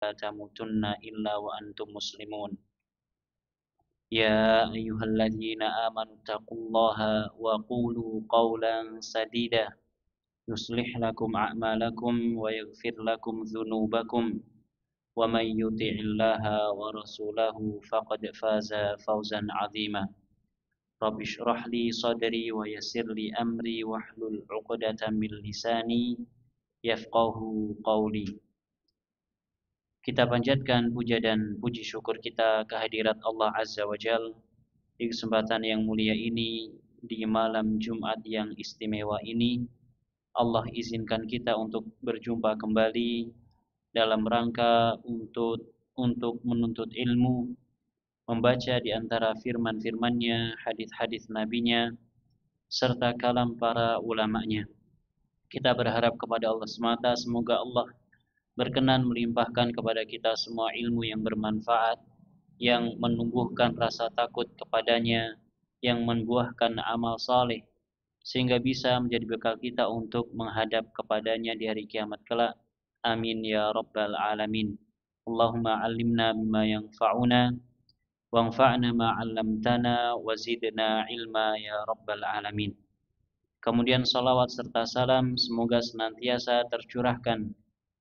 لا تموتن إلا وأنتم مسلمون يا أيها الذين آمنوا اتقوا الله وقولوا قولا سديدا يصلح لكم أعمالكم ويغفر لكم ذنوبكم ومن يطع الله ورسوله فقد فاز فوزا عظيما رب اشرح لي صدري ويسر لي أمري واحلل عقدة من لساني يفقه قولي. Kita panjatkan puja dan puji syukur kita kehadirat Allah Azza wa Jal di kesempatan yang mulia ini, di malam Jumat yang istimewa ini. Allah izinkan kita untuk berjumpa kembali dalam rangka untuk menuntut ilmu, membaca di antara firman-firmannya, hadis-hadis nabinya, serta kalam para ulamanya. Kita berharap kepada Allah semata, semoga Allah berkenan melimpahkan kepada kita semua ilmu yang bermanfaat, yang menumbuhkan rasa takut kepadanya, yang membuahkan amal saleh, sehingga bisa menjadi bekal kita untuk menghadap kepadanya di hari kiamat kelak. Amin ya rabbal alamin. Allahumma alimna bima yanfa'una wanfa'na ma 'allamtana wa zidna ilma ya rabbal alamin. Kemudian salawat serta salam semoga senantiasa tercurahkan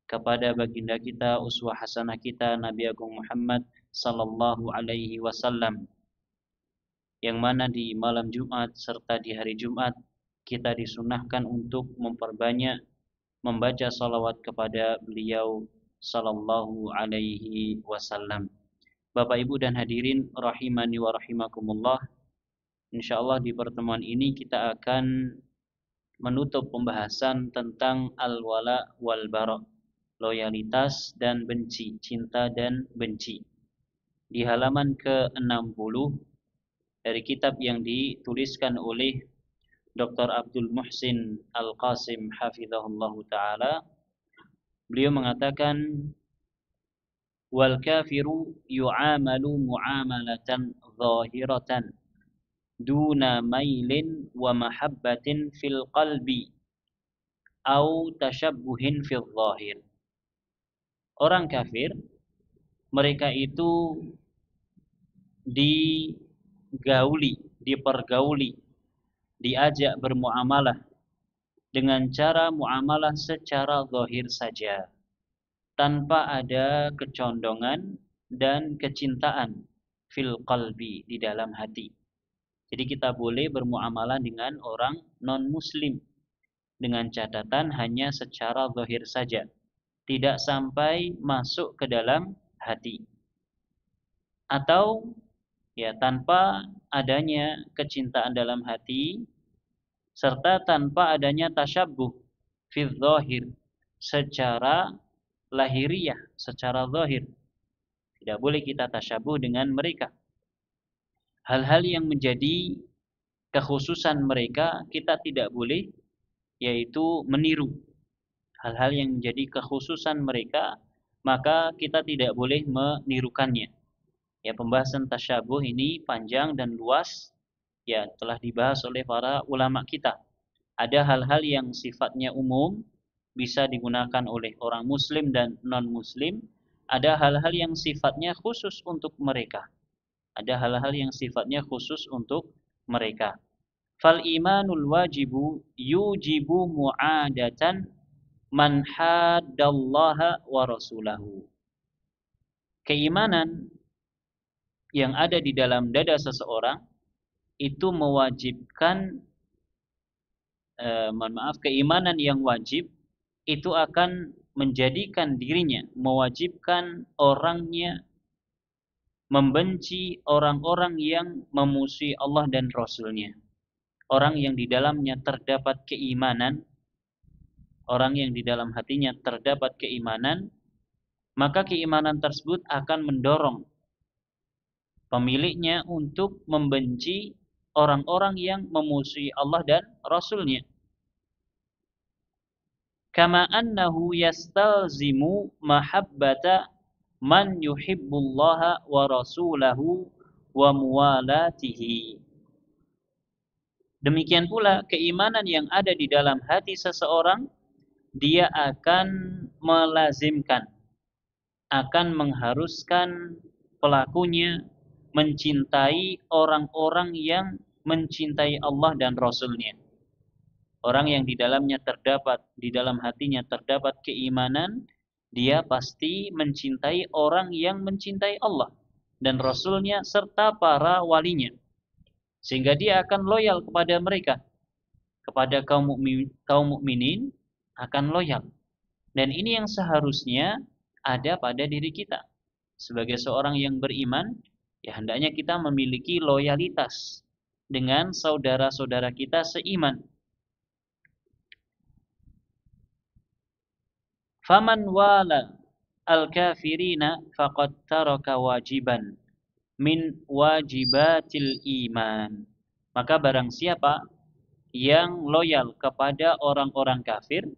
kepada baginda kita, uswah hasanah kita, Nabi Agung Muhammad sallallahu alaihi wasallam, yang mana di malam Jumat serta di hari Jumat kita disunahkan untuk memperbanyak membaca salawat kepada beliau sallallahu alaihi wasallam. Bapak Ibu dan hadirin rahimani wa rahimakumullah, insyaallah di pertemuan ini kita akan menutup pembahasan tentang al-wala wal bara', loyalitas dan benci, cinta dan benci. Di halaman ke-60 dari kitab yang dituliskan oleh Dr. Abdul Muhsin Al-Qasim hafizahullahu ta'ala, beliau mengatakan, wal kafiru yu'amalu mu'amalatan zahiratan duna mailin wa mahabbatin fil qalbi au tashabbuhin fil zahir. Orang kafir, mereka itu dipergauli, diajak bermuamalah dengan cara muamalah secara zahir saja, tanpa ada kecondongan dan kecintaan fil qalbi, di dalam hati. Jadi kita boleh bermuamalah dengan orang non-muslim dengan catatan hanya secara zahir saja, tidak sampai masuk ke dalam hati, atau ya tanpa adanya kecintaan dalam hati, serta tanpa adanya tasyabbuh fi dzahir, secara lahiriah, secara zahir. Tidak boleh kita tasyabbuh dengan mereka. Hal-hal yang menjadi kekhususan mereka kita tidak boleh, yaitu meniru. Hal-hal yang menjadi kekhususan mereka, maka kita tidak boleh menirukannya. Ya, pembahasan tasyabuh ini panjang dan luas, ya telah dibahas oleh para ulama kita. Ada hal-hal yang sifatnya umum, bisa digunakan oleh orang muslim dan non-muslim. Ada hal-hal yang sifatnya khusus untuk mereka. Ada hal-hal yang sifatnya khusus untuk mereka. Fal imanul wajibu yujibu mu'adatan man haddallaha wa rasulahu. Keimanan yang ada di dalam dada seseorang itu mewajibkan, keimanan yang wajib itu akan menjadikan dirinya, mewajibkan orangnya membenci orang-orang yang memusuhi Allah dan Rasulnya. Orang yang di dalamnya terdapat keimanan, orang yang di dalam hatinya terdapat keimanan, maka keimanan tersebut akan mendorong pemiliknya untuk membenci orang-orang yang memusuhi Allah dan Rasulnya. Kama annahu yastalzimu mahabbata man yuhibbullaha wa rasulahu wa muwalatihi. Demikian pula keimanan yang ada di dalam hati seseorang, dia akan melazimkan akan mengharuskan pelakunya mencintai orang-orang yang mencintai Allah dan Rasul-Nya. Orang yang di dalam hatinya terdapat keimanan, dia pasti mencintai orang yang mencintai Allah dan Rasul-Nya serta para walinya. Sehingga dia akan loyal kepada mereka, kepada kaum mukminin akan loyal. Dan ini yang seharusnya ada pada diri kita. Sebagai seorang yang beriman, ya hendaknya kita memiliki loyalitas dengan saudara-saudara kita seiman. Faman wala al-kafirina faqad taraka wajiban min wajibatil iman. Maka barang siapa yang loyal kepada orang-orang kafir,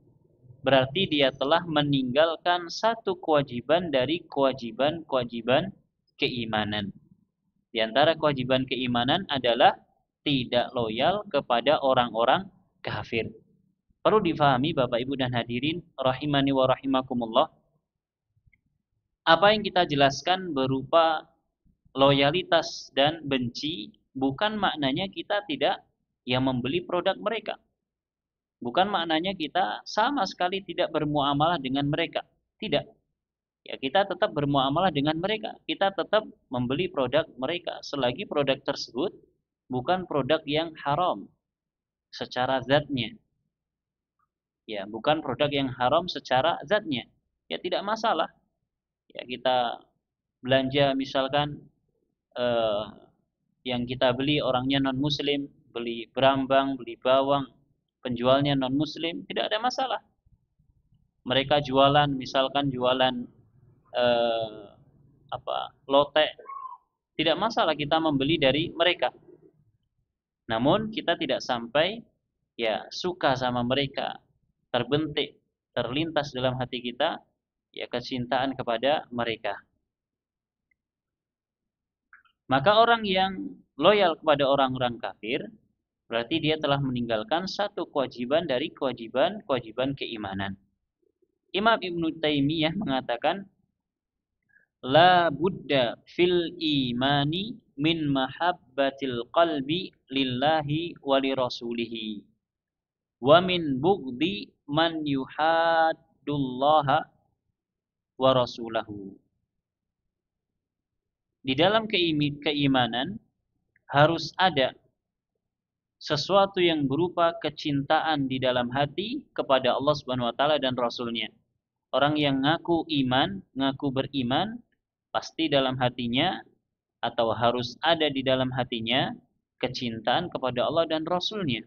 berarti dia telah meninggalkan satu kewajiban dari kewajiban-kewajiban keimanan. Di antara kewajiban keimanan adalah tidak loyal kepada orang-orang kafir. Perlu difahami Bapak Ibu dan hadirin rahimani wa rahimakumullah. Apa yang kita jelaskan berupa loyalitas dan benci bukan maknanya kita tidak membeli produk mereka. Bukan maknanya kita sama sekali tidak bermuamalah dengan mereka. Tidak. Ya, kita tetap bermuamalah dengan mereka. Kita tetap membeli produk mereka selagi produk tersebut bukan produk yang haram secara zatnya. Ya, bukan produk yang haram secara zatnya. Ya, tidak masalah. Ya, kita belanja misalkan yang kita beli orangnya non-muslim, beli berambang, beli bawang, penjualnya non-muslim, tidak ada masalah. Mereka jualan, misalkan jualan lotek, tidak masalah kita membeli dari mereka. Namun kita tidak sampai ya suka sama mereka, terbentik, terlintas dalam hati kita ya kecintaan kepada mereka. Maka orang yang loyal kepada orang-orang kafir berarti dia telah meninggalkan satu kewajiban dari kewajiban keimanan. Imam Ibnu Taimiyah mengatakan la budda fil imani min mahabbatil qalbi lillahi wa li rasulihi wa min bughdhi man yuhaddullaha wa rasulahu. Di dalam keimanan harus ada sesuatu yang berupa kecintaan di dalam hati kepada Allah Subhanahu wa taala dan Rasul-Nya. Orang yang ngaku iman, ngaku beriman, pasti dalam hatinya atau harus ada di dalam hatinya kecintaan kepada Allah dan Rasul-Nya.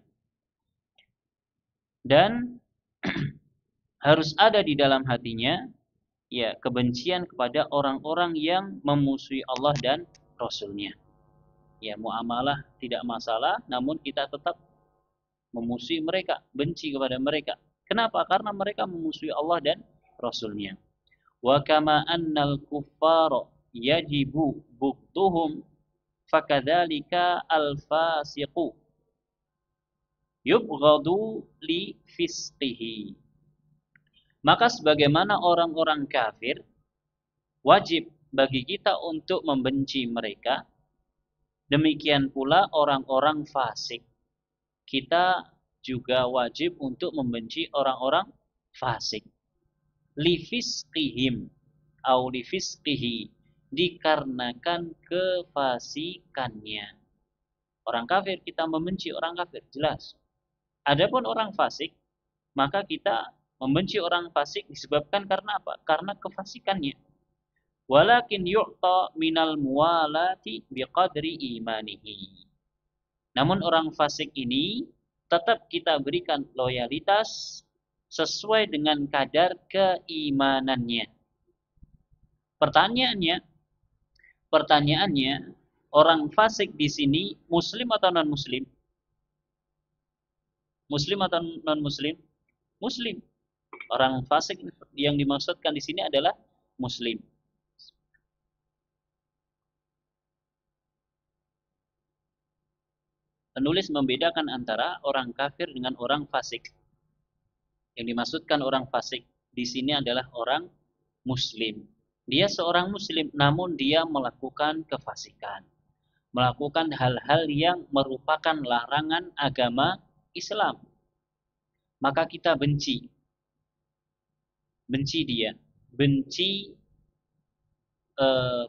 Dan harus ada di dalam hatinya ya kebencian kepada orang-orang yang memusuhi Allah dan Rasul-Nya. Ya, muamalah tidak masalah, namun kita tetap memusuhi mereka, benci kepada mereka. Kenapa? Karena mereka memusuhi Allah dan Rasul-Nya. Wa kama annal kuffara yajibu buktuhum fakadzalika al-fasiqu yubghadu li fisqihi. Maka sebagaimana orang-orang kafir wajib bagi kita untuk membenci mereka, demikian pula orang-orang fasik. Kita juga wajib untuk membenci orang-orang fasik. Lifisqihim au lifisqihi, dikarenakan kefasikannya. Orang kafir kita membenci orang kafir, jelas. Adapun orang fasik, maka kita membenci orang fasik disebabkan karena apa? Karena kefasikannya. Walakin yu'ta minal muwalati biqadri imanihi. Namun orang fasik ini tetap kita berikan loyalitas sesuai dengan kadar keimanannya. Pertanyaannya, orang fasik di sini muslim atau non-muslim? Muslim atau non-muslim? Muslim. Orang fasik yang dimaksudkan di sini adalah muslim. Penulis membedakan antara orang kafir dengan orang fasik. Yang dimaksudkan orang fasik di sini adalah orang muslim. Dia seorang muslim namun dia melakukan kefasikan, melakukan hal-hal yang merupakan larangan agama Islam. Maka kita benci dia, benci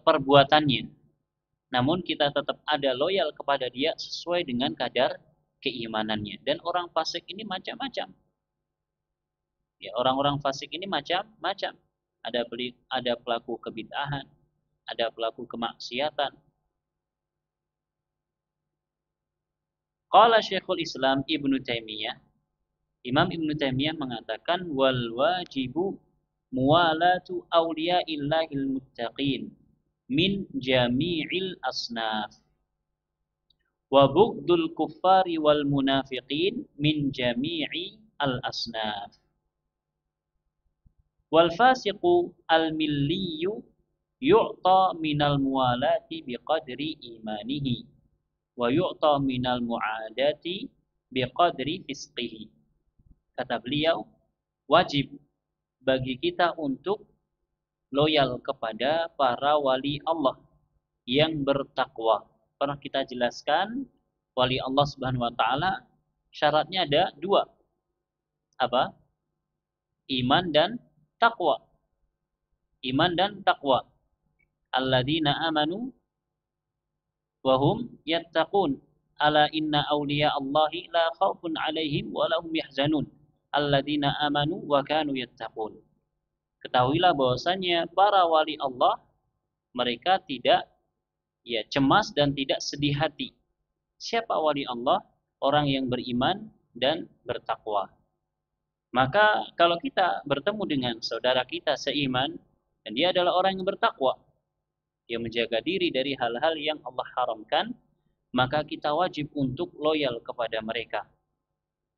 perbuatannya. Namun kita tetap ada loyal kepada dia sesuai dengan kadar keimanannya. Dan orang fasik ini macam-macam. Ya, orang-orang fasik ini macam-macam. Ada pelaku kebid'ahan, ada pelaku kemaksiatan. Qala Syekhul Islam Ibnu Taimiyah, Imam Ibnu Taimiyah mengatakan wal wajibu muwalatu awliyaillahil muttaqin min jami'il asnaf wa bughdul kuffari wal munafiqin min jami'i al asnaf. Wal fasiqu al milliyu yu'ta minal muwalati biqadri imanihi wa yu'ta minal mu'adati biqadri fisqihi. Kata beliau, wajib bagi kita untuk loyal kepada para wali Allah yang bertakwa. Pernah kita jelaskan, wali Allah Subhanahu wa taala syaratnya ada dua. Apa? Iman dan takwa. Iman dan takwa. Alladzina amanu wa hum yattaqun. Ala inna awliya Allahi la khaufun alaihim wa lahum yahzanun. Alladzina amanu wa kanu yattaqun. Ketahuilah bahwasanya para wali Allah mereka tidak cemas dan tidak sedih hati. Siapa wali Allah? Orang yang beriman dan bertakwa. Maka kalau kita bertemu dengan saudara kita seiman dan dia adalah orang yang bertakwa, dia menjaga diri dari hal-hal yang Allah haramkan, maka kita wajib untuk loyal kepada mereka.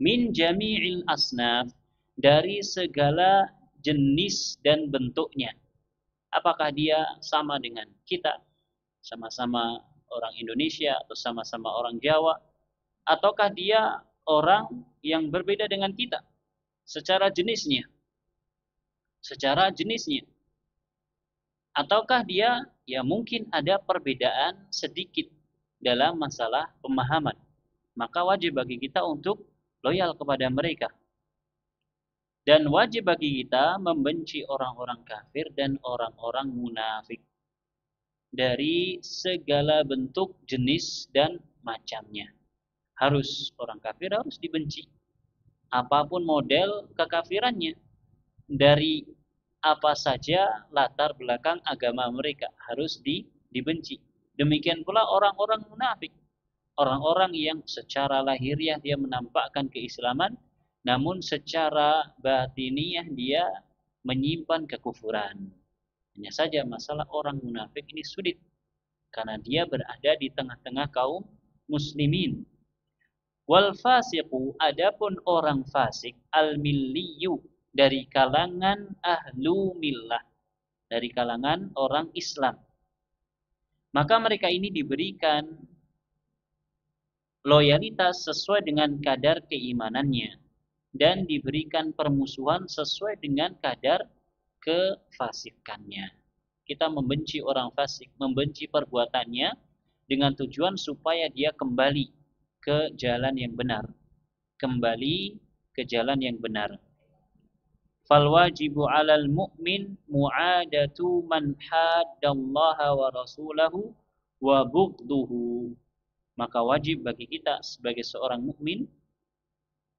Min jami'il asnaf, dari segala jenis dan bentuknya. Apakah dia sama dengan kita, sama-sama orang Indonesia atau sama-sama orang Jawa, ataukah dia orang yang berbeda dengan kita secara jenisnya, ataukah dia mungkin ada perbedaan sedikit dalam masalah pemahaman, maka wajib bagi kita untuk loyal kepada mereka. Dan wajib bagi kita membenci orang-orang kafir dan orang-orang munafik dari segala bentuk, jenis, dan macamnya. Orang kafir harus dibenci. Apapun model kekafirannya, dari apa saja latar belakang agama mereka harus dibenci. Demikian pula orang-orang munafik, orang-orang yang secara lahiriah dia menampakkan keislaman, namun secara batiniah dia menyimpan kekufuran. Hanya saja masalah orang munafik ini sulit karena dia berada di tengah-tengah kaum muslimin. Wal fasiqu, adapun orang fasik, al milliyu, dari kalangan ahlu millah, dari kalangan orang Islam. Maka mereka ini diberikan loyalitas sesuai dengan kadar keimanannya dan diberikan permusuhan sesuai dengan kadar kefasikannya. Kita membenci orang fasik, membenci perbuatannya dengan tujuan supaya dia kembali ke jalan yang benar. Fal wajibu 'alal mu'min mu'adatu man haddallaha wa rasulahu wa bughduhu. Maka wajib bagi kita sebagai seorang mukmin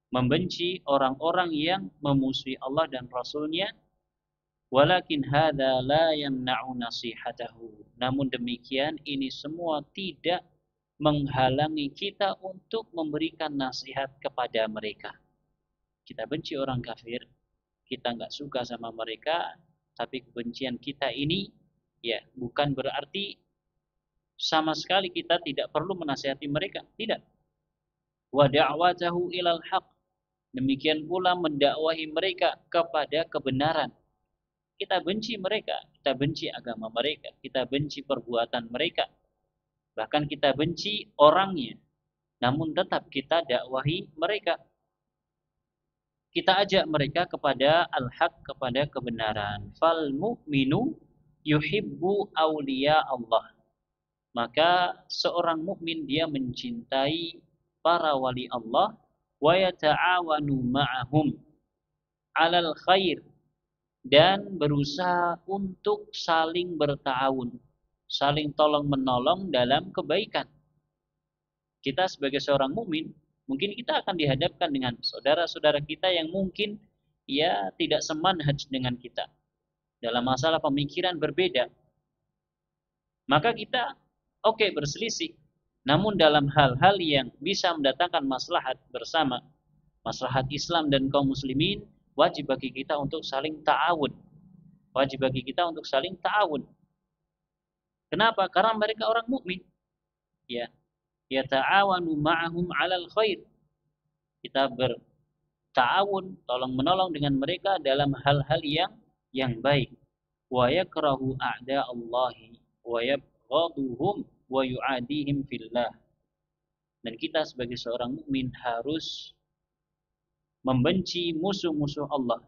membenci orang-orang yang memusuhi Allah dan Rasulnya. Walakin hadza la yamna'u nasihatahu. Namun demikian ini semua tidak menghalangi kita untuk memberikan nasihat kepada mereka. Kita benci orang kafir, kita nggak suka sama mereka, tapi kebencian kita ini bukan berarti sama sekali kita tidak perlu menasihati mereka, tidak. Wa da'watahu ilal haq, demikian pula mendakwahi mereka kepada kebenaran. Kita benci mereka, kita benci agama mereka, kita benci perbuatan mereka, bahkan kita benci orangnya, namun tetap kita dakwahi mereka. Kita ajak mereka kepada al-haq, kepada kebenaran. Fal mu'minu yuhibbu awliya Allah. Maka seorang mukmin dia mencintai para wali Allah, wa yata'awanu ma'ahum 'alal khair, dan berusaha untuk saling berta'awun, saling tolong menolong dalam kebaikan. Kita sebagai seorang mukmin, mungkin kita akan dihadapkan dengan saudara-saudara kita yang mungkin ya tidak semanhaj dengan kita dalam masalah pemikiran berbeda. Maka kita berselisih. Namun dalam hal-hal yang bisa mendatangkan maslahat bersama, maslahat Islam dan kaum muslimin, wajib bagi kita untuk saling ta'awun. Wajib bagi kita untuk saling ta'awun. Kenapa? Karena mereka orang mukmin. Ya, yata'awanu ma'ahum 'alal khair. Kita berta'awun, tolong menolong dengan mereka dalam hal-hal yang baik. Wa yakrahu a'da Allahi wa yabghaduhum wa yu'adihim fillah. Dan kita sebagai seorang mukmin harus membenci musuh-musuh Allah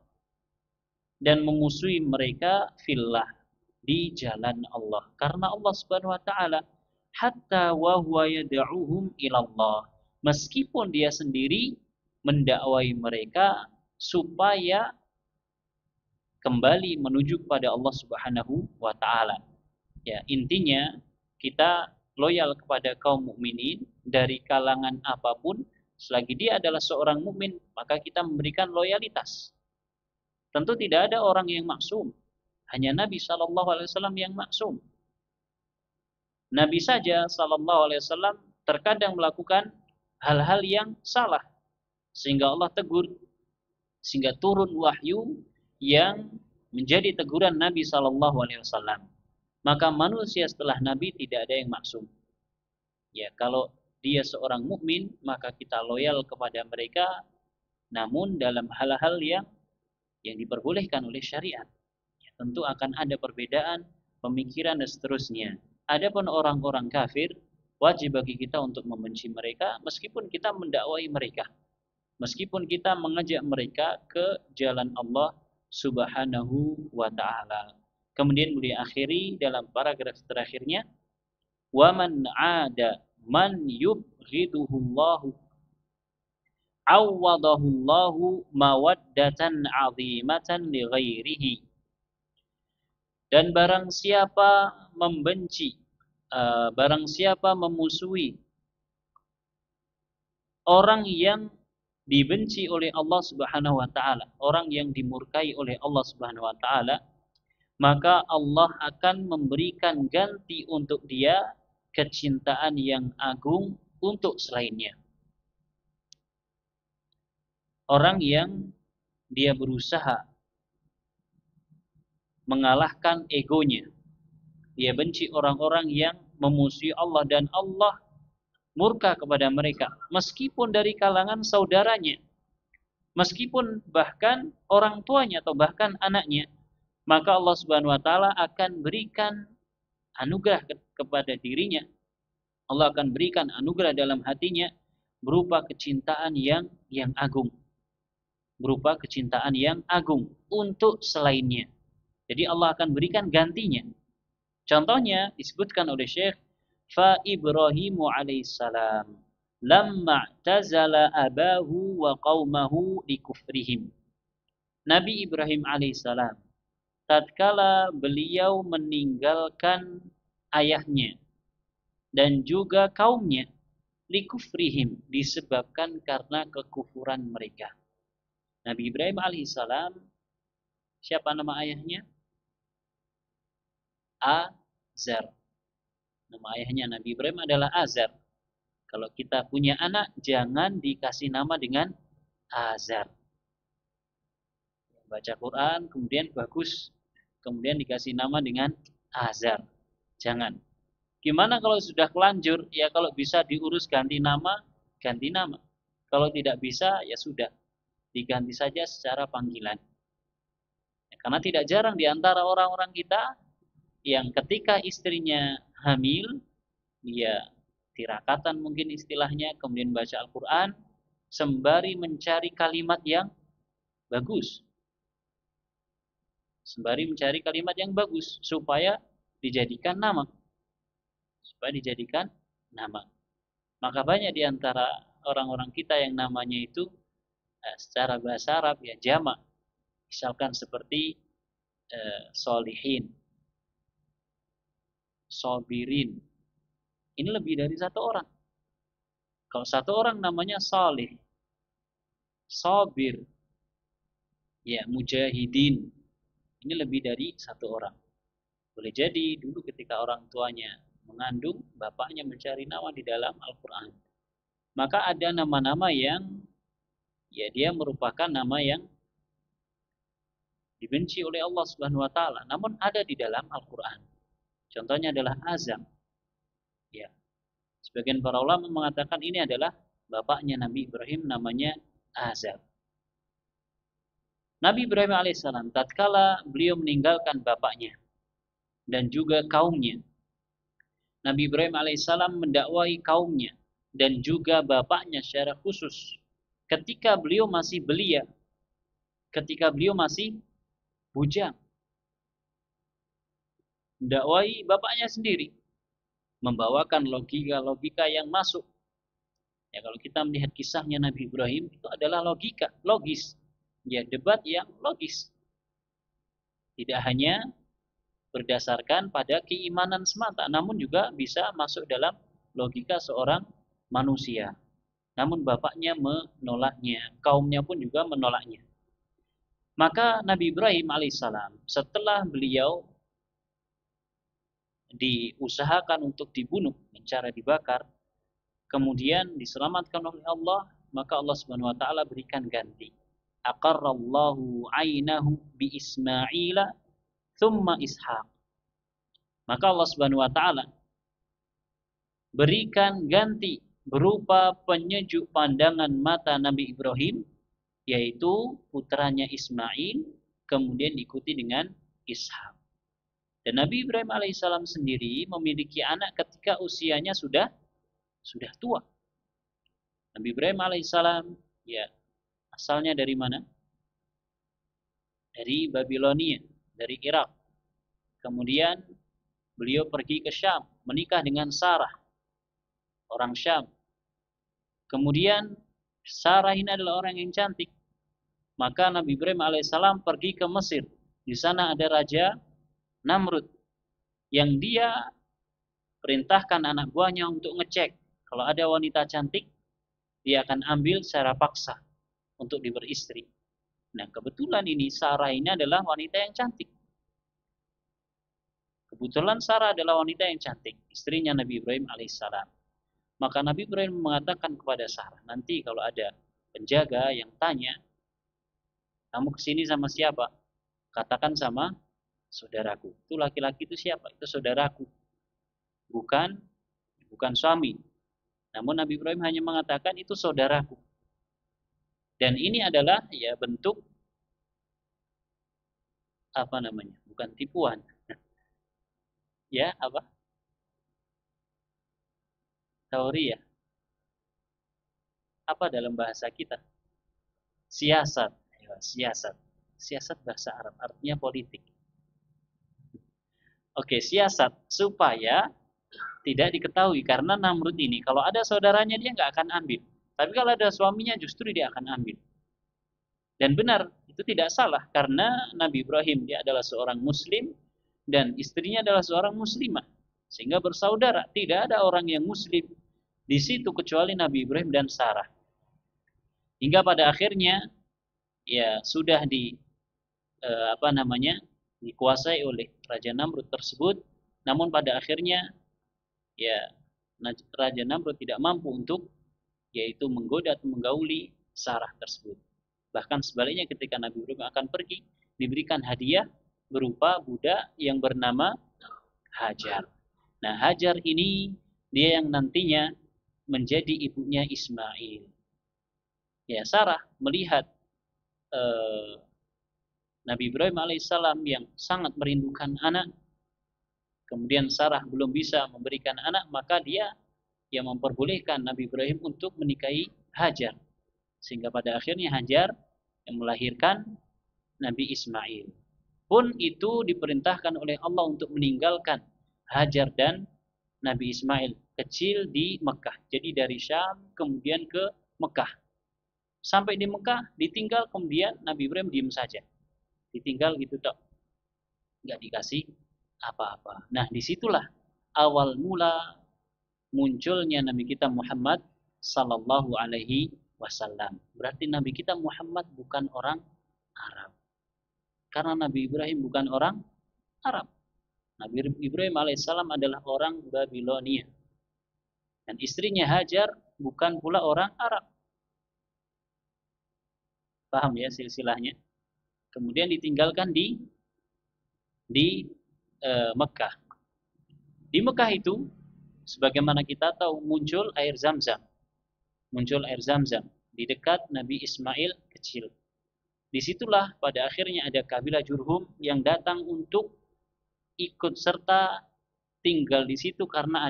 dan memusuhi mereka fillah, di jalan Allah. Karena Allah Subhanahu wa taala hatta wa huwa yad'uhum ilallah, meskipun dia sendiri mendakwai mereka supaya kembali menuju kepada Allah Subhanahu wa taala. Ya, intinya kita loyal kepada kaum mukminin dari kalangan apapun, selagi dia adalah seorang mukmin, maka kita memberikan loyalitas. Tentu tidak ada orang yang maksum, hanya Nabi Shallallahu Alaihi Wasallam yang maksum. Nabi saja Shallallahu Alaihi Wasallam terkadang melakukan hal-hal yang salah, sehingga Allah tegur, sehingga turun wahyu yang menjadi teguran Nabi Shallallahu Alaihi Wasallam. Maka manusia setelah Nabi tidak ada yang maksum. Ya, kalau dia seorang mukmin, maka kita loyal kepada mereka, namun dalam hal-hal yang diperbolehkan oleh syariat. Ya, tentu akan ada perbedaan pemikiran dan seterusnya. Adapun orang-orang kafir, wajib bagi kita untuk membenci mereka meskipun kita mendakwai mereka. Meskipun kita mengajak mereka ke jalan Allah Subhanahu wa taala. Kemudian beliau akhiri dalam paragraf terakhirnya, wa man 'ada man yubghiduhullahu awwadahullahu mawaddatan 'azimatan li ghairihi. Dan barang siapa membenci, barang siapa memusuhi orang yang dibenci oleh Allah Subhanahu wa taala, orang yang dimurkai oleh Allah Subhanahu wa taala, maka Allah akan memberikan ganti untuk dia kecintaan yang agung untuk selainnya. Orang yang dia berusaha mengalahkan egonya, dia benci orang-orang yang memusuhi Allah dan Allah murka kepada mereka, meskipun dari kalangan saudaranya, meskipun bahkan orang tuanya atau bahkan anaknya, maka Allah Subhanahu wa taala akan berikan anugerah kepada dirinya. Allah akan berikan anugerah dalam hatinya berupa kecintaan yang agung. Berupa kecintaan yang agung untuk selainnya. Jadi Allah akan berikan gantinya. Contohnya disebutkan oleh Syekh, fa Ibrahimu alaihissalam lamma tazala abahu wa qaumahu li kufrihim. Nabi Ibrahim alaihissalam tatkala beliau meninggalkan ayahnya dan juga kaumnya, li kufrihim, disebabkan karena kekufuran mereka. Nabi Ibrahim alaihissalam, siapa nama ayahnya? Azar. Nama ayahnya Nabi Ibrahim adalah Azar. Kalau kita punya anak, jangan dikasih nama dengan Azar. Baca Quran, kemudian bagus, kemudian dikasih nama dengan Azar. Jangan. Gimana kalau sudah kelanjur? Ya kalau bisa diurus ganti nama, ganti nama. Kalau tidak bisa, ya sudah. Diganti saja secara panggilan. Ya, karena tidak jarang di antara orang-orang kita yang ketika istrinya hamil, dia tirakatan mungkin istilahnya, kemudian baca Al-Quran, sembari mencari kalimat yang bagus. sembari mencari kalimat yang bagus supaya dijadikan nama. Supaya dijadikan nama. Maka banyak di antara orang-orang kita yang namanya itu secara bahasa Arab ya jamak. Misalkan seperti solihin, sobirin. Ini lebih dari satu orang. Kalau satu orang namanya salih, sobir, ya mujahidin. Ini lebih dari satu orang. Boleh jadi dulu ketika orang tuanya mengandung, bapaknya mencari nama di dalam Al-Quran. Maka ada nama-nama yang ya dia merupakan nama yang dibenci oleh Allah Subhanahu wa taala, namun ada di dalam Al-Qur'an. Contohnya adalah Azam. Ya. Sebagian para ulama mengatakan ini adalah bapaknya Nabi Ibrahim, namanya Azam. Nabi Ibrahim alaihissalam tatkala beliau meninggalkan bapaknya dan juga kaumnya, Nabi Ibrahim alaihissalam mendakwai kaumnya dan juga bapaknya secara khusus ketika beliau masih belia, ketika beliau masih bujang. Mendakwai bapaknya sendiri, membawakan logika-logika yang masuk. Ya, kalau kita melihat kisahnya Nabi Ibrahim itu adalah logika, logis. Ya, debat yang logis. Tidak hanya berdasarkan pada keimanan semata, namun juga bisa masuk dalam logika seorang manusia. Namun bapaknya menolaknya, kaumnya pun juga menolaknya. Maka Nabi Ibrahim alaihissalam setelah beliau diusahakan untuk dibunuh, cara dibakar, kemudian diselamatkan oleh Allah, maka Allah Subhanahu wa taala berikan ganti. Aqarrallahu 'ainahu bi Ismaila tsumma Ishaq. Maka Allah Subhanahu wa taala berikan ganti berupa penyejuk pandangan mata Nabi Ibrahim, yaitu putranya Ismail, kemudian diikuti dengan Ishak. Dan Nabi Ibrahim alaihissalam sendiri memiliki anak ketika usianya sudah tua. Nabi Ibrahim alaihissalam ya asalnya dari mana? Dari Babilonia, dari Irak. Kemudian beliau pergi ke Syam, menikah dengan Sarah, orang Syam. Kemudian Sarah ini adalah orang yang cantik. Maka Nabi Ibrahim alaihissalam pergi ke Mesir. Di sana ada Raja Namrud yang dia perintahkan anak buahnya untuk ngecek kalau ada wanita cantik, dia akan ambil secara paksa untuk beristri. Nah, kebetulan ini Sarah ini adalah wanita yang cantik. Kebetulan Sarah adalah wanita yang cantik, istrinya Nabi Ibrahim alaihissalam. Maka Nabi Ibrahim mengatakan kepada Sarah, nanti kalau ada penjaga yang tanya, kamu kesini sama siapa? Katakan sama saudaraku. Itu laki-laki itu siapa? Itu saudaraku. Bukan suami. Namun Nabi Ibrahim hanya mengatakan itu saudaraku. Dan ini adalah ya bentuk apa namanya? Bukan tipuan. Ya, apa? Teori ya. Apa dalam bahasa kita? Siasat. Ya, siasat. Siasat bahasa Arab artinya politik. Oke, siasat supaya tidak diketahui karena Namrud ini kalau ada saudaranya dia nggak akan ambil. Tapi kalau ada suaminya justru dia akan ambil. Dan benar, itu tidak salah karena Nabi Ibrahim dia adalah seorang muslim dan istrinya adalah seorang muslimah. Sehingga bersaudara, tidak ada orang yang muslim di situ kecuali Nabi Ibrahim dan Sarah. Hingga pada akhirnya ya sudah dikuasai oleh Raja Namrud tersebut, namun pada akhirnya ya Raja Namrud tidak mampu untuk yaitu menggoda atau menggauli Sarah tersebut. Bahkan sebaliknya ketika Nabi Ibrahim akan pergi, diberikan hadiah berupa budak yang bernama Hajar. Nah, Hajar ini dia yang nantinya menjadi ibunya Ismail. Ya, Sarah melihat Nabi Ibrahim alaihissalam yang sangat merindukan anak, kemudian Sarah belum bisa memberikan anak, maka dia yang memperbolehkan Nabi Ibrahim untuk menikahi Hajar. Sehingga pada akhirnya Hajar yang melahirkan Nabi Ismail. pun itu diperintahkan oleh Allah untuk meninggalkan Hajar dan Nabi Ismail kecil di Mekah. Jadi dari Syam kemudian ke Mekah. Sampai di Mekah ditinggal, kemudian Nabi Ibrahim diam saja. Ditinggal gitu tok. Nggak dikasih apa-apa. Nah, disitulah awal mula munculnya Nabi kita Muhammad sallallahu alaihi wasallam. Berarti Nabi kita Muhammad bukan orang Arab. Karena Nabi Ibrahim bukan orang Arab. Nabi Ibrahim alaihissalam adalah orang Babilonia. Dan istrinya Hajar bukan pula orang Arab. Paham ya silsilahnya? Kemudian ditinggalkan di Mekah. Di Mekah itu, sebagaimana kita tahu, muncul air Zam-Zam. Muncul air Zam-Zam di dekat Nabi Ismail kecil. Disitulah pada akhirnya ada kabilah Jurhum yang datang untuk ikut serta tinggal di situ karena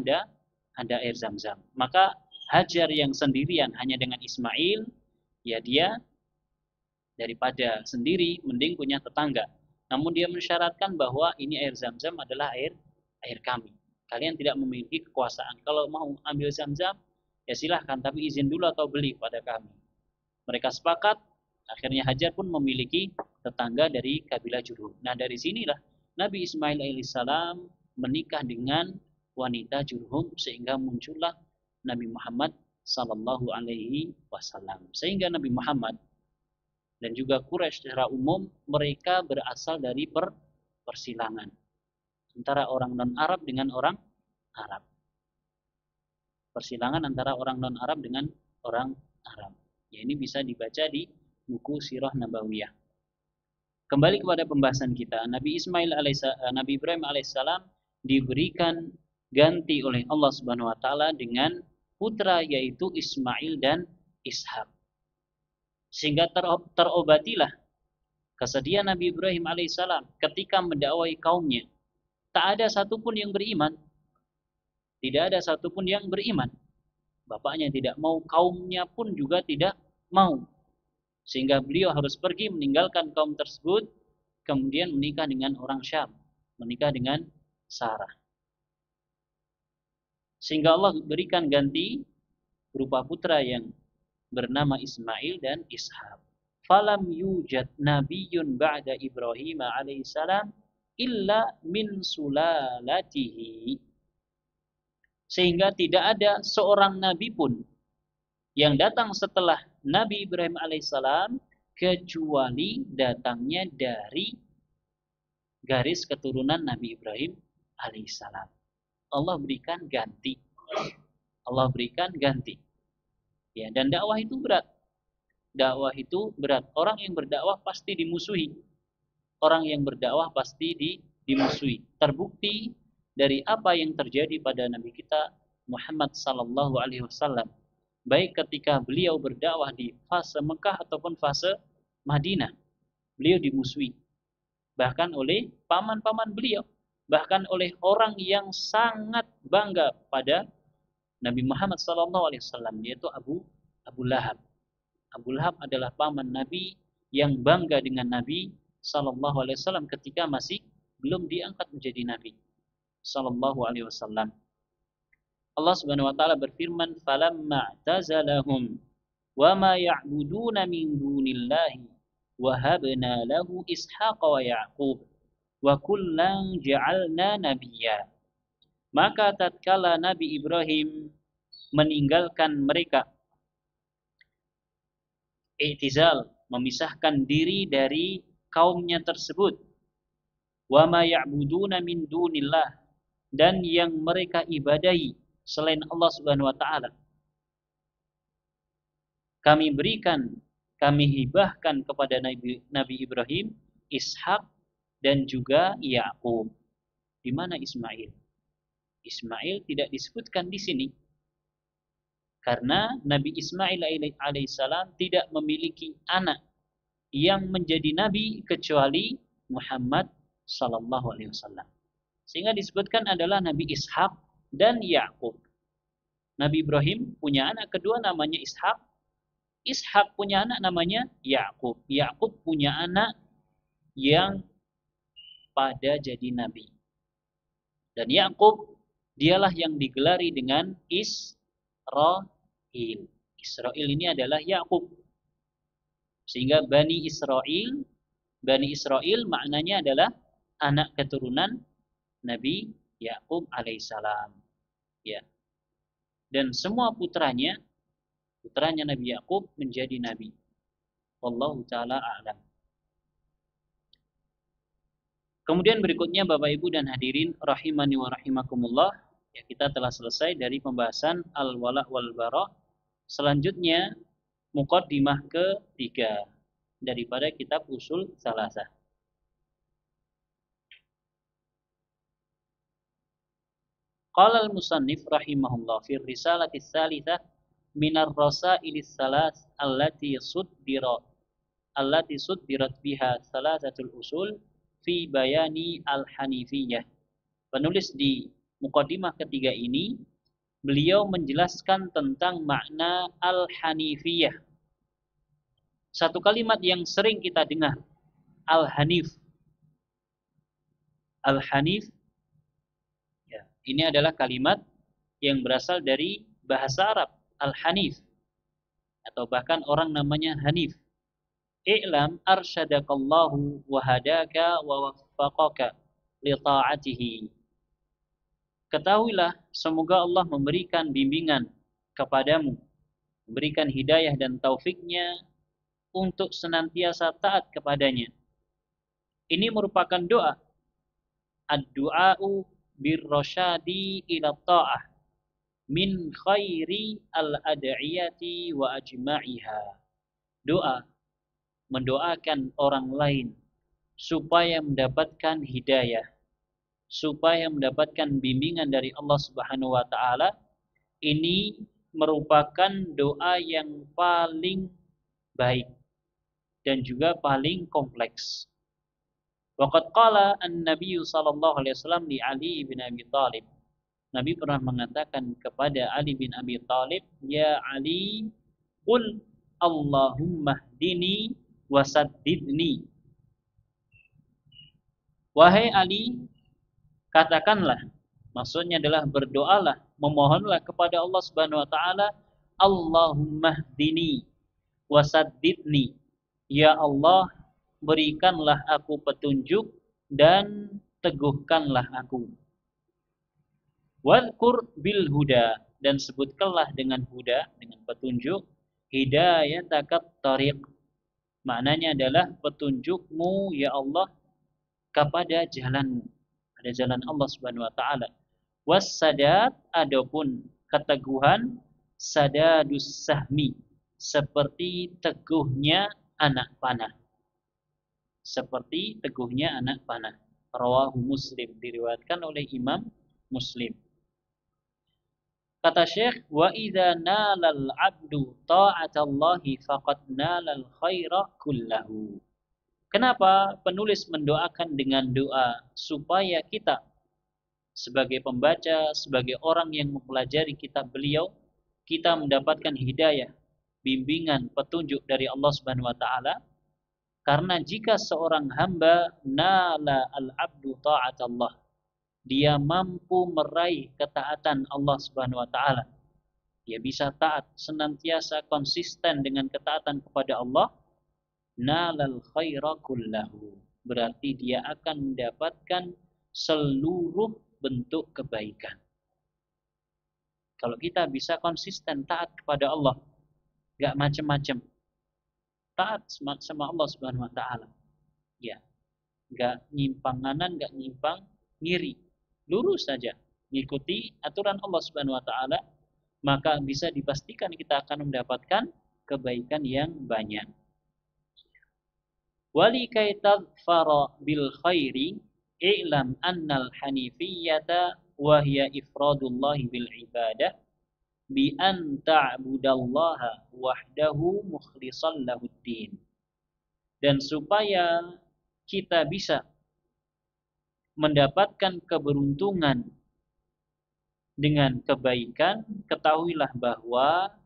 ada air Zam-Zam. Maka Hajar yang sendirian hanya dengan Ismail, ya dia daripada sendiri mending punya tetangga. Namun dia mensyaratkan bahwa ini air Zam-Zam adalah air kami. Kalian tidak memiliki kekuasaan. Kalau mau ambil Zam-Zam, ya silahkan, tapi izin dulu atau beli pada kami. Mereka sepakat, akhirnya Hajar pun memiliki tetangga dari kabilah Jurhum. Nah, dari sinilah Nabi Ismail alaihissalam menikah dengan wanita Jurhum sehingga muncullah Nabi Muhammad sallallahu alaihi wasallam. Sehingga Nabi Muhammad dan juga Quraisy secara umum mereka berasal dari persilangan antara orang non-Arab dengan orang Arab. Persilangan antara orang non-Arab dengan orang Arab. Ya, ini bisa dibaca di buku Sirah Nabawiyah. Kembali kepada pembahasan kita, Nabi Ibrahim alaihissalam diberikan ganti oleh Allah Subhanahu wa taala dengan putra yaitu Ismail dan Ishak. Sehingga terobatilah kesedihan Nabi Ibrahim alaihissalam ketika mendakwai kaumnya. Tak ada satupun yang beriman. Tidak ada satupun yang beriman. Bapaknya tidak mau, kaumnya pun juga tidak mau. Sehingga beliau harus pergi meninggalkan kaum tersebut, kemudian menikah dengan orang Syam, menikah dengan Sarah. Sehingga Allah berikan ganti berupa putra yang bernama Ismail dan Ishak. Falam yujad nabiyyun ba'da Ibrahim alaihissalam illa min sulalatihi. Sehingga tidak ada seorang nabi pun yang datang setelah Nabi Ibrahim alaihissalam kecuali datangnya dari garis keturunan Nabi Ibrahim alaihissalam. Allah berikan ganti. Allah berikan ganti. Ya, dan dakwah itu berat. Dakwah itu berat. Orang yang berdakwah pasti dimusuhi. Orang yang berdakwah pasti dimusuhi. Terbukti dari apa yang terjadi pada Nabi kita Muhammad sallallahu alaihi wasallam. Baik ketika beliau berdakwah di fase Mekah ataupun fase Madinah, beliau dimusuhi. Bahkan oleh paman-paman beliau, bahkan oleh orang yang sangat bangga pada Nabi Muhammad SAW, yaitu Abu Lahab. Abu Lahab adalah paman Nabi yang bangga dengan Nabi SAW ketika masih belum diangkat menjadi Nabi SAW. Allah Subhanahu wa taala berfirman, "Falamma tazalahum wa ma ya'buduna min dunillahi wa habna lahu Ishaq wa Ya'qub wa kullan ja'alna nabiyya." Maka tatkala Nabi Ibrahim meninggalkan mereka, i'tizal, memisahkan diri dari kaumnya tersebut, wa ma ya'buduna min dunillah, dan yang mereka ibadahi selain Allah Subhanahu wa taala, kami hibahkan kepada Nabi Ibrahim Ishak dan juga Ya'qub. Di mana Ismail? Ismail tidak disebutkan di sini karena Nabi Ismail alaihissalam tidak memiliki anak yang menjadi nabi kecuali Muhammad sallallahu alaihi wasallam. Sehingga disebutkan adalah Nabi Ishak dan Ya'qub. Nabi Ibrahim punya anak kedua namanya Ishak. Ishak punya anak namanya Ya'qub. Ya'qub punya anak yang pada jadi nabi. Dan Yakub dialah yang digelari dengan Israil. Israil ini adalah Yakub. Sehingga Bani Israel maknanya adalah anak keturunan Nabi Yakub alaihissalam. Ya. Dan semua putranya Nabi Yakub menjadi nabi. Wallahu taala a'lam. Kemudian berikutnya Bapak Ibu dan hadirin rahimani wa rahimakumullah, ya, kita telah selesai dari pembahasan al-wala wal bara. Selanjutnya muqaddimah ketiga daripada kitab Usul Salasah. Qala al-musannif rahimahullah fi risalati tsalitsah min ar-rasailis salas allati suddirat biha salasatul usul fi bayani al-hanifiyah. Penulis di muqaddimah ketiga ini, beliau menjelaskan tentang makna al-hanifiyah. Satu kalimat yang sering kita dengar, al-hanif. Al-hanif, ya, ini adalah kalimat yang berasal dari bahasa Arab, al-hanif. Atau bahkan orang namanya hanif. I'lam arsyadakallahu wa hadaka wa waffaqaka li ta'atihi. Ketahuilah, semoga Allah memberikan bimbingan kepadamu, memberikan hidayah dan taufiknya untuk senantiasa taat kepadanya. Ini merupakan doa. Ad-du'a'u birrasyadi ila ta'ah min khairi al-ad'iyati wa ajma'iha. Doa mendoakan orang lain supaya mendapatkan hidayah, supaya mendapatkan bimbingan dari Allah Subhanahu wa taala, ini merupakan doa yang paling baik dan juga paling kompleks. Waqad qala an-nabiy sallallahu alaihi wasallam li Ali bin Abi Thalib. Nabi pernah mengatakan kepada Ali bin Abi Thalib, "Ya Ali, qul Allahumma hdini wasaddidni." Wahai Ali, katakanlah, maksudnya adalah berdoalah, memohonlah kepada Allah Subhanahu wa taala, Allahumma hdini wasaddidni. Ya Allah, berikanlah aku petunjuk dan teguhkanlah aku. Wadhkur bil huda, dan sebutkanlah dengan huda, dengan petunjuk, hidayatakat tariq. Maknanya adalah petunjukmu ya Allah kepada jalanmu, pada jalan Allah Subhanahu wa taala. Wassadat, adapun keteguhan, sadadus sahmi, seperti teguhnya anak panah. Seperti teguhnya anak panah. Rawahu Muslim, diriwayatkan oleh Imam Muslim. Kata Syekh, wa idza nalal 'abdu ta'atallahi faqad nalal khaira kullahu. Kenapa penulis mendoakan dengan doa supaya kita sebagai pembaca, sebagai orang yang mempelajari kitab beliau, kita mendapatkan hidayah, bimbingan, petunjuk dari Allah Subhanahu wa taala? Karena jika seorang hamba nala al-'abdu ta'atallah, dia mampu meraih ketaatan Allah Subhanahu wa taala. Dia bisa taat, senantiasa konsisten dengan ketaatan kepada Allah. Nalal khaira kullahu. Berarti dia akan mendapatkan seluruh bentuk kebaikan. Kalau kita bisa konsisten taat kepada Allah, gak macam-macam, taat sama Allah Subhanahu wa taala. Ya. Gak nyimpang kanan, gak nyimpang kiri. Lurus saja mengikuti aturan Allah Subhanahu wa taala, maka bisa dipastikan kita akan mendapatkan kebaikan yang banyak. Wali kaitadfara bil khairi i'lam annal hanifiyyata wa hiya ifradullah bil ibadah bi an ta'budallaha wahdahu mukhlishan lahuddin. Dan supaya kita bisa mendapatkan keberuntungan dengan kebaikan, ketahuilah bahwa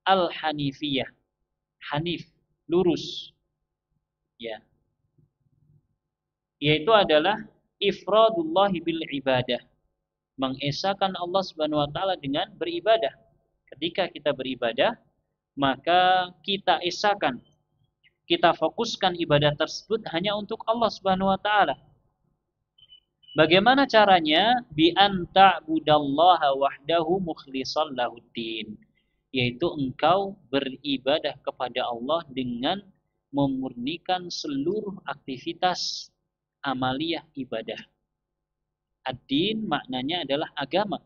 al-hanifiyah, hanif, lurus, ya, yaitu adalah ifradullah bil ibadah, mengesahkan Allah Subhanahu wa taala dengan beribadah. Ketika kita beribadah, maka kita esahkan, kita fokuskan ibadah tersebut hanya untuk Allah Subhanahu wa taala. Bagaimana caranya? Bi an ta'budallaha wahdahu mukhlishan lahuddin, yaitu engkau beribadah kepada Allah dengan memurnikan seluruh aktivitas amaliyah ibadah. Ad-din maknanya adalah agama,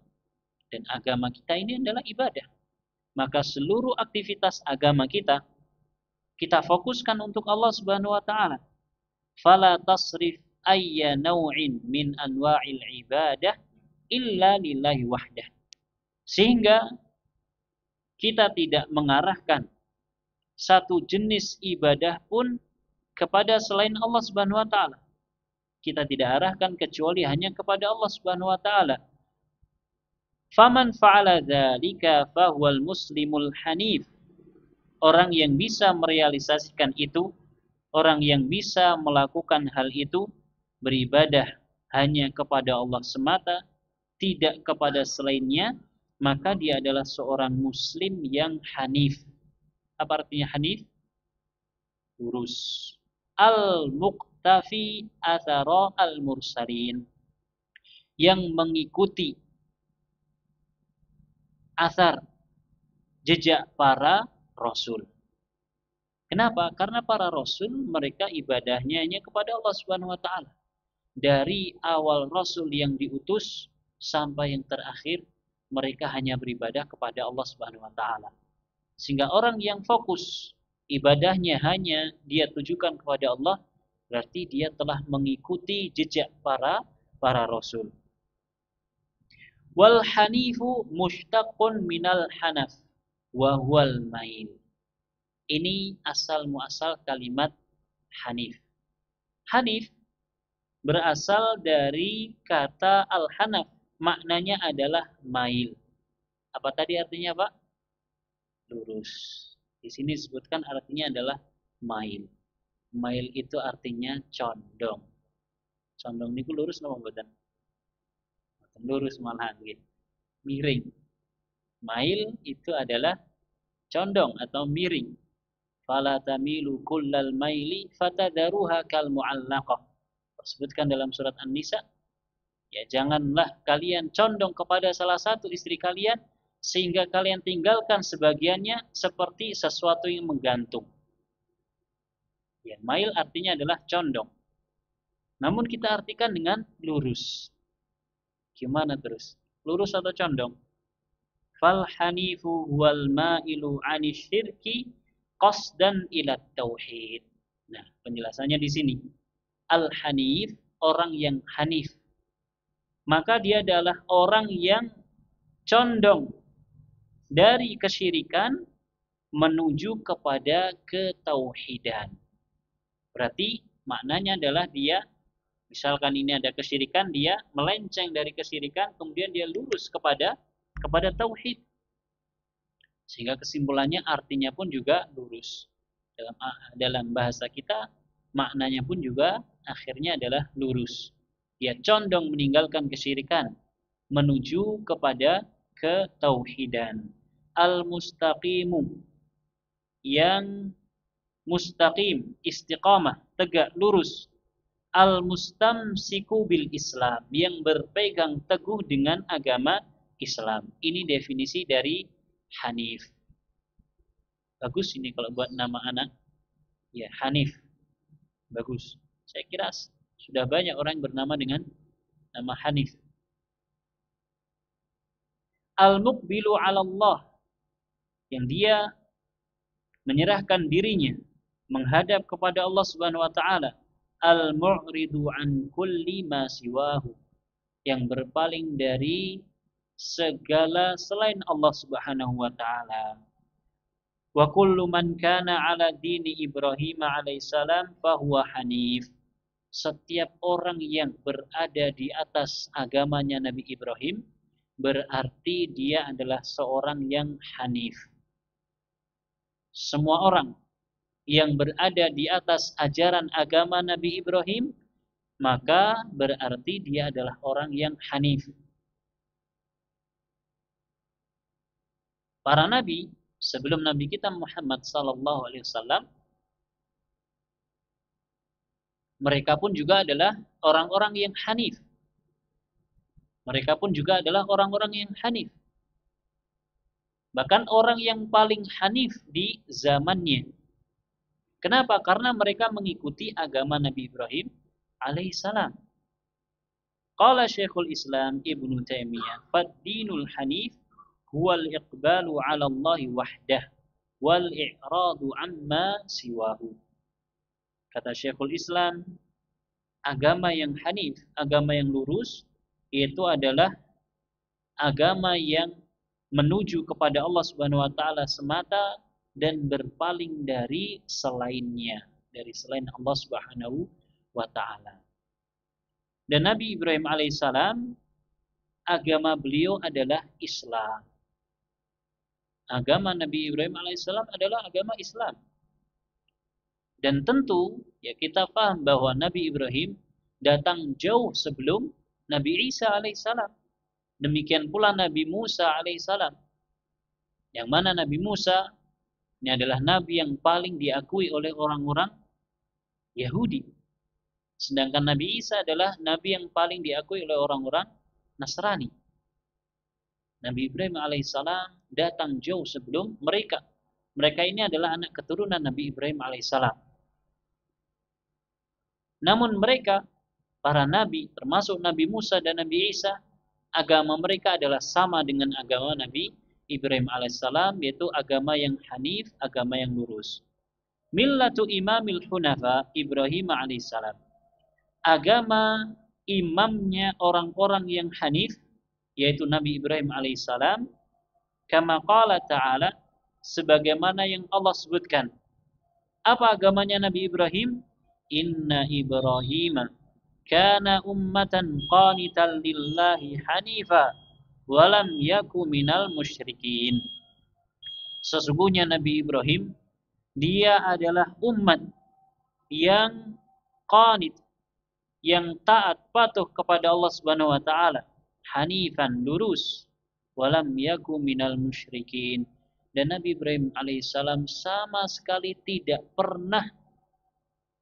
dan agama kita ini adalah ibadah. Maka seluruh aktivitas agama kita fokuskan untuk Allah Subhanahu wa taala. Fala tasrif ayya naw'in min anwa'il ibadah illa lillahi wahdah. Sehingga kita tidak mengarahkan satu jenis ibadah pun kepada selain Allah Subhanahu wa taala. Kita tidak arahkan kecuali hanya kepada Allah Subhanahu wa taala. Faman fa'ala dzalika fahuwal muslimul hanif. Orang yang bisa merealisasikan itu, orang yang bisa melakukan hal itu, beribadah hanya kepada Allah semata, tidak kepada selainnya, maka dia adalah seorang muslim yang hanif. Apa artinya hanif? Lurus. Al-muqtafi athara al-mursalin, yang mengikuti asar, jejak para rasul. Kenapa? Karena para rasul mereka ibadahnya hanya kepada Allah Subhanahu wa taala. Dari awal rasul yang diutus sampai yang terakhir, mereka hanya beribadah kepada Allah Subhanahu wa taala. Sehingga orang yang fokus ibadahnya hanya dia tujukan kepada Allah, berarti dia telah mengikuti jejak para rasul. Wal hanifu mushtaqun minal hanaf wa huwal mail. Ini asal muasal kalimat hanif. Hanif berasal dari kata al-hanaf, maknanya adalah mail. Apa tadi artinya, Pak? Lurus. Di sini disebutkan artinya adalah mail. Mail itu artinya condong. Condong niku lurus napa mboten? Lurus malahan gitu. Miring. Mail itu adalah condong atau miring. Fala tamilu kullal maili fatadaruha kal mu'allaqah. Disebutkan dalam surat An-Nisa, ya janganlah kalian condong kepada salah satu istri kalian sehingga kalian tinggalkan sebagiannya seperti sesuatu yang menggantung. Ya, mail artinya adalah condong. Namun kita artikan dengan lurus. Gimana terus? Lurus atau condong? Fal hanifu wal ma'ilu 'ani syirki qasdan ila tauhid. Nah, penjelasannya di sini. Al-hanif, orang yang hanif. Maka dia adalah orang yang condong dari kesyirikan menuju kepada ketauhidan. Berarti maknanya adalah dia, misalkan ini ada kesyirikan, dia melenceng dari kesyirikan, kemudian dia lurus kepada tauhid. Sehingga kesimpulannya artinya pun juga lurus. Dalam bahasa kita, maknanya pun juga akhirnya adalah lurus. Dia condong meninggalkan kesyirikan, menuju kepada ketauhidan. Al-mustaqimu, yang mustaqim, istiqamah, tegak lurus. Al-mustamsiku bil Islam, yang berpegang teguh dengan agama Islam. Ini definisi dari hanif. Bagus ini kalau buat nama anak. Ya, hanif. Bagus. Saya kira sudah banyak orang yang bernama dengan nama hanif. Al-muqbilu 'ala Allah, yang dia menyerahkan dirinya menghadap kepada Allah Subhanahu wa taala. Al-mu'ridu an kulli ma siwahu, yang berpaling dari segala selain Allah Subhanahu wa taala. Wa kullu man kana 'ala dini Ibrahim alaihissalam fahuwa hanif. Setiap orang yang berada di atas agamanya Nabi Ibrahim berarti dia adalah seorang yang hanif. Semua orang yang berada di atas ajaran agama Nabi Ibrahim maka berarti dia adalah orang yang hanif. Para nabi sebelum Nabi kita Muhammad sallallahu alaihi wasallam, mereka pun juga adalah orang-orang yang hanif. Mereka pun juga adalah orang-orang yang hanif. Bahkan orang yang paling hanif di zamannya. Kenapa? Karena mereka mengikuti agama Nabi Ibrahim alaihissalam. Qala Syekhul Islam Ibnu Taimiyah, "Fad-dinul hanif huwal iqbalu 'ala Allah wahdah wal i'radu 'amma siwahu." Kata Syekhul Islam, agama yang hanif, agama yang lurus, itu adalah agama yang menuju kepada Allah Subhanahu wa taala semata dan berpaling dari selainnya, dari selain Allah Subhanahu wa taala. Dan Nabi Ibrahim alaihissalam, agama beliau adalah Islam. Agama Nabi Ibrahim alaihissalam adalah agama Islam. Dan tentu ya kita paham bahwa Nabi Ibrahim datang jauh sebelum Nabi Isa alaihissalam. Demikian pula Nabi Musa alaihissalam. Yang mana Nabi Musa ini adalah nabi yang paling diakui oleh orang-orang Yahudi. Sedangkan Nabi Isa adalah nabi yang paling diakui oleh orang-orang Nasrani. Nabi Ibrahim alaihissalam datang jauh sebelum mereka. Mereka ini adalah anak keturunan Nabi Ibrahim alaihissalam. Namun mereka, para nabi, termasuk Nabi Musa dan Nabi Isa, agama mereka adalah sama dengan agama Nabi Ibrahim alaihissalam, yaitu agama yang hanif, agama yang lurus. Millatu imamil hunafa Ibrahim alaihissalam. Agama imamnya orang-orang yang hanif, yaitu Nabi Ibrahim alaihissalam, kama qala ta'ala, sebagaimana yang Allah sebutkan. Apa agamanya Nabi Ibrahim? Inna Ibrahim kana ummatan qanitan lillahi hanifa walam yaku minal musyrikin. Sesungguhnya Nabi Ibrahim, dia adalah umat yang qanit, yang taat patuh kepada Allah Subhanahu wa taala, hanifan, lurus, walam yaku minal musyrikin. Dan Nabi Ibrahim alaihissalam sama sekali tidak pernah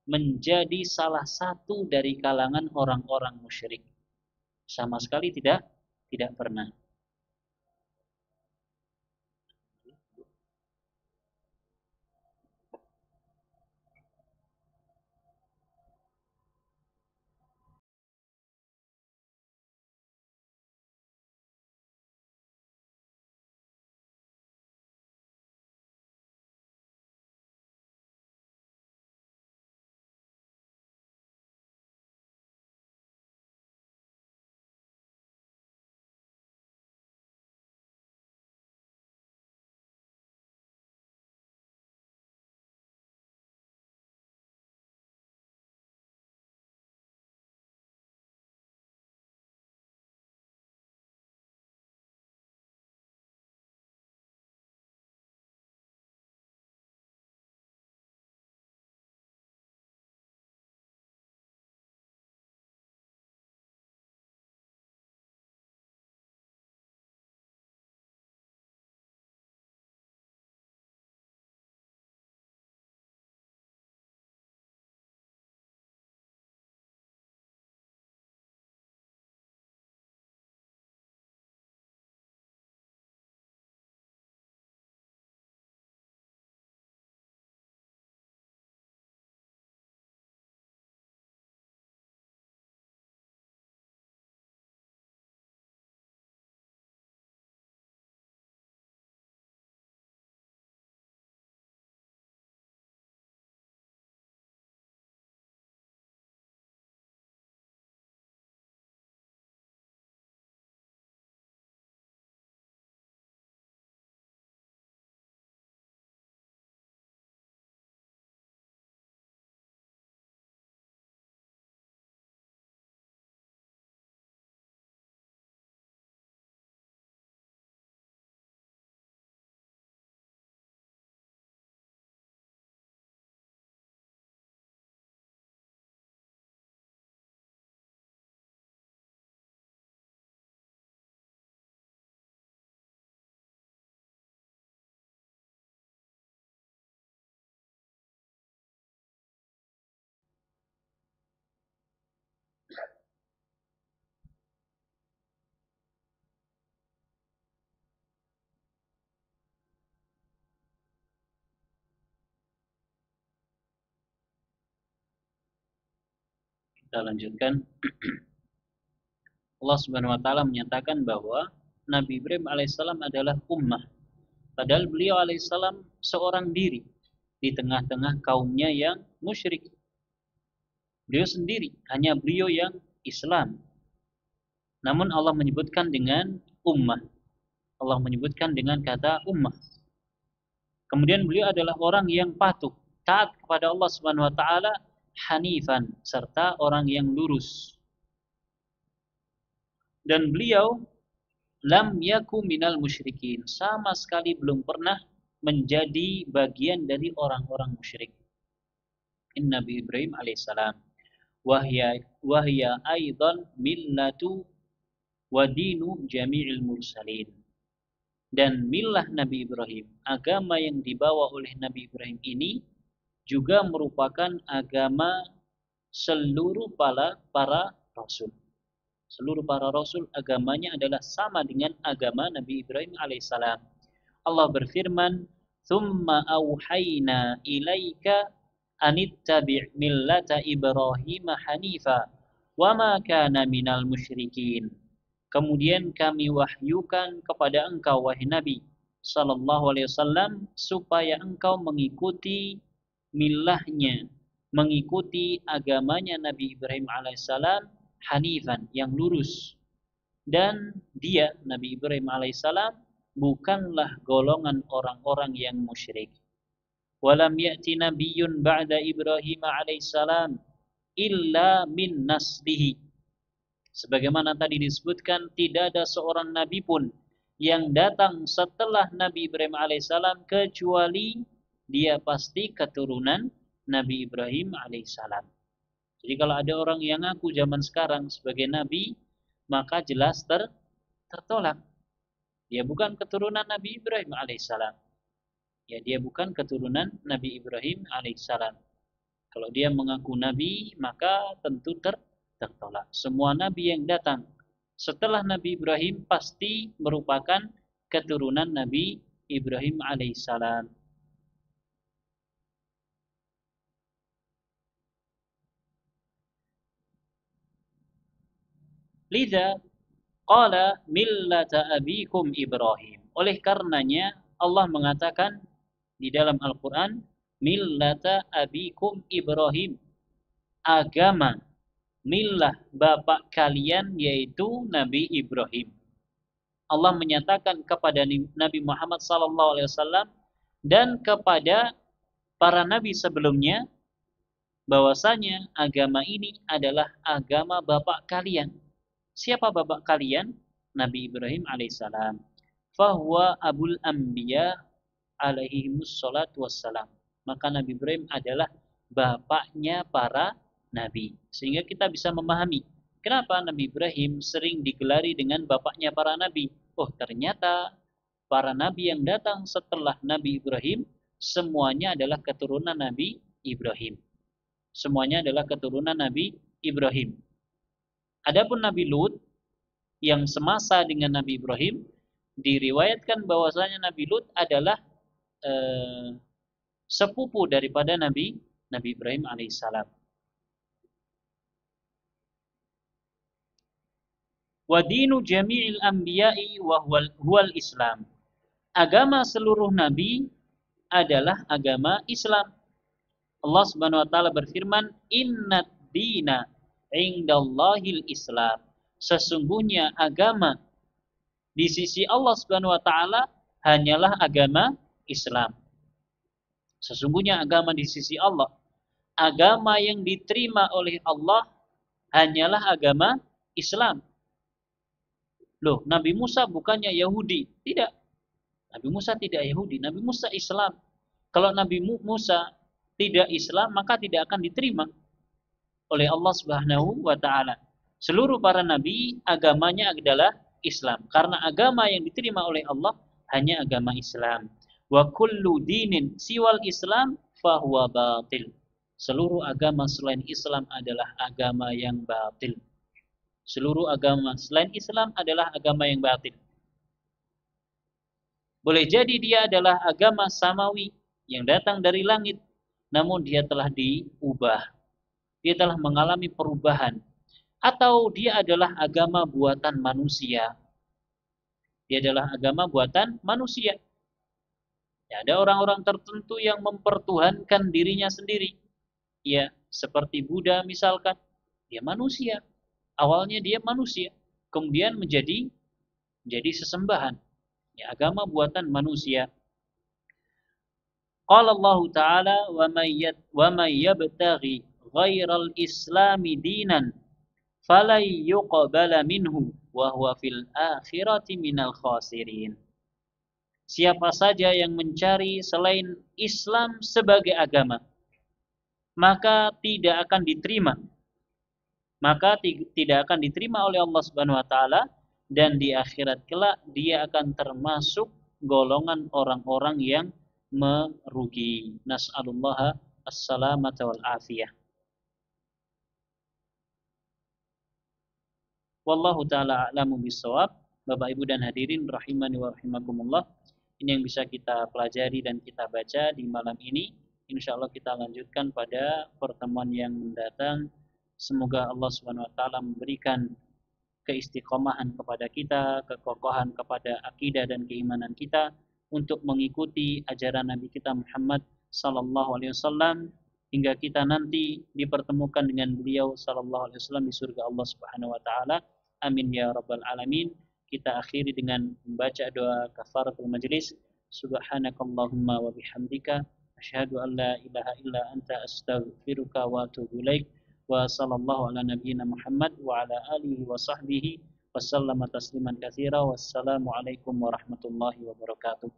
menjadi salah satu dari kalangan orang-orang musyrik. Sama sekali tidak pernah. Kita lanjutkan. Allah Subhanahu wa taala menyatakan bahwa Nabi Ibrahim alaihissalam adalah ummah. Padahal beliau alaihissalam seorang diri di tengah-tengah kaumnya yang musyrik. Beliau sendiri, hanya beliau yang Islam. Namun Allah menyebutkan dengan ummah. Allah menyebutkan dengan kata ummah. Kemudian beliau adalah orang yang patuh, taat kepada Allah Subhanahu wa taala, hanifan, serta orang yang lurus. Dan beliau lam yaku minal musyrikin, sama sekali belum pernah menjadi bagian dari orang-orang musyrik. Nabi Ibrahim alaihissalam wahya aidan millatu wa dinu jami'il mursalin. Dan milah Nabi Ibrahim, agama yang dibawa oleh Nabi Ibrahim ini juga merupakan agama seluruh para rasul. Seluruh para rasul agamanya adalah sama dengan agama Nabi Ibrahim alaihissalam. Allah berfirman, "Tsumma auhayna ilaika anittabi' millata Ibrahim hanifa wa ma kana minal musyrikin." Kemudian kami wahyukan kepada engkau wahai Nabi sallallahu alaihi wasallam supaya engkau mengikuti milahnya, mengikuti agamanya Nabi Ibrahim alaihissalam, hanifan, yang lurus. Dan dia, Nabi Ibrahim alaihissalam, bukanlah golongan orang-orang yang musyrik. Walam ya'ti nabiyyun ba'da Ibrahim alaihissalam illa min naslihi. Sebagaimana tadi disebutkan, tidak ada seorang nabi pun yang datang setelah Nabi Ibrahim alaihissalam kecuali dia pasti keturunan Nabi Ibrahim alaihissalam. Jadi kalau ada orang yang ngaku zaman sekarang sebagai nabi, maka jelas tertolak. Dia bukan keturunan Nabi Ibrahim alaihissalam. Ya, dia bukan keturunan Nabi Ibrahim alaihissalam. Kalau dia mengaku nabi, maka tentu tertolak. Semua nabi yang datang setelah Nabi Ibrahim pasti merupakan keturunan Nabi Ibrahim alaihissalam. Lidza qala millata abikum Ibrahim. Oleh karenanya Allah mengatakan di dalam Al-Quran, millata abikum Ibrahim, agama millah bapak kalian yaitu Nabi Ibrahim. Allah menyatakan kepada Nabi Muhammad SAW dan kepada para nabi sebelumnya bahwasanya agama ini adalah agama bapak kalian. Siapa bapak kalian? Nabi Ibrahim alaihissalam. Fahuwa abul anbiya alaihimus salatu wassalam. Maka Nabi Ibrahim adalah bapaknya para nabi. Sehingga kita bisa memahami kenapa Nabi Ibrahim sering digelari dengan bapaknya para nabi. Oh, ternyata para nabi yang datang setelah Nabi Ibrahim semuanya adalah keturunan Nabi Ibrahim. Semuanya adalah keturunan Nabi Ibrahim. Adapun Nabi Lut yang semasa dengan Nabi Ibrahim, diriwayatkan bahwasanya Nabi Lut adalah sepupu daripada Nabi Ibrahim alaihissalam. Wa dinu jami'il anbiya'i wa huwal Islam. Agama seluruh nabi adalah agama Islam. Allah Subhanahu wa taala berfirman, "Innad dina 'indallahil Islam." Sesungguhnya agama di sisi Allah Subhanahu wa taala hanyalah agama Islam. Sesungguhnya agama di sisi Allah, agama yang diterima oleh Allah hanyalah agama Islam. Loh, Nabi Musa bukannya Yahudi? Tidak. Nabi Musa tidak Yahudi, Nabi Musa Islam. Kalau Nabi Musa tidak Islam, maka tidak akan diterima oleh Allah Subhanahu wa taala. Seluruh para nabi agamanya adalah Islam, karena agama yang diterima oleh Allah hanya agama Islam. Wa kullu dinin siwal Islam fahuwa batil. Seluruh agama selain Islam adalah agama yang batil. Seluruh agama selain Islam adalah agama yang batil. Boleh jadi dia adalah agama samawi yang datang dari langit, namun dia telah diubah. dia telah mengalami perubahan, atau dia adalah agama buatan manusia. Dia adalah agama buatan manusia. Ya, ada orang-orang tertentu yang mempertuhankan dirinya sendiri. Ya, seperti Buddha misalkan, dia manusia. Awalnya dia manusia, kemudian menjadi sesembahan. Ya, agama buatan manusia. Qala Allah Ta'ala wa may yabtaghi ghairal islami dinan falan yuqbala minhu wa huwa fil akhirati minal khasirin. Siapa saja yang mencari selain Islam sebagai agama, maka tidak akan diterima. Maka tidak akan diterima oleh Allah Subhanahu wa taala, dan di akhirat kelak dia akan termasuk golongan orang-orang yang merugi. Nas'alullaha as-salamata wal afiyah. Wallahu taala a'lamu bissawab. Bapak Ibu dan hadirin rahimani wa rahimakumullah. Ini yang bisa kita pelajari dan kita baca di malam ini. Insya Allah kita lanjutkan pada pertemuan yang mendatang. Semoga Allah Subhanahu wa taala memberikan keistiqomahan kepada kita, kekokohan kepada akidah dan keimanan kita untuk mengikuti ajaran Nabi kita Muhammad sallallahu alaihi wasallam hingga kita nanti dipertemukan dengan beliau sallallahu alaihi wasallam di surga Allah Subhanahu wa taala. Amin ya rabbal alamin. Kita akhiri dengan membaca doa kafaratul majlis. Subhanakallahumma wa bihamdika asyhadu an la ilaha illa anta astaghfiruka wa atubu ilaik. Wa sallallahu ala nabiyyina Muhammad wa ala alihi wa sahbihi wa sallama tasliman katsira. Wassalamu alaikum warahmatullahi wabarakatuh.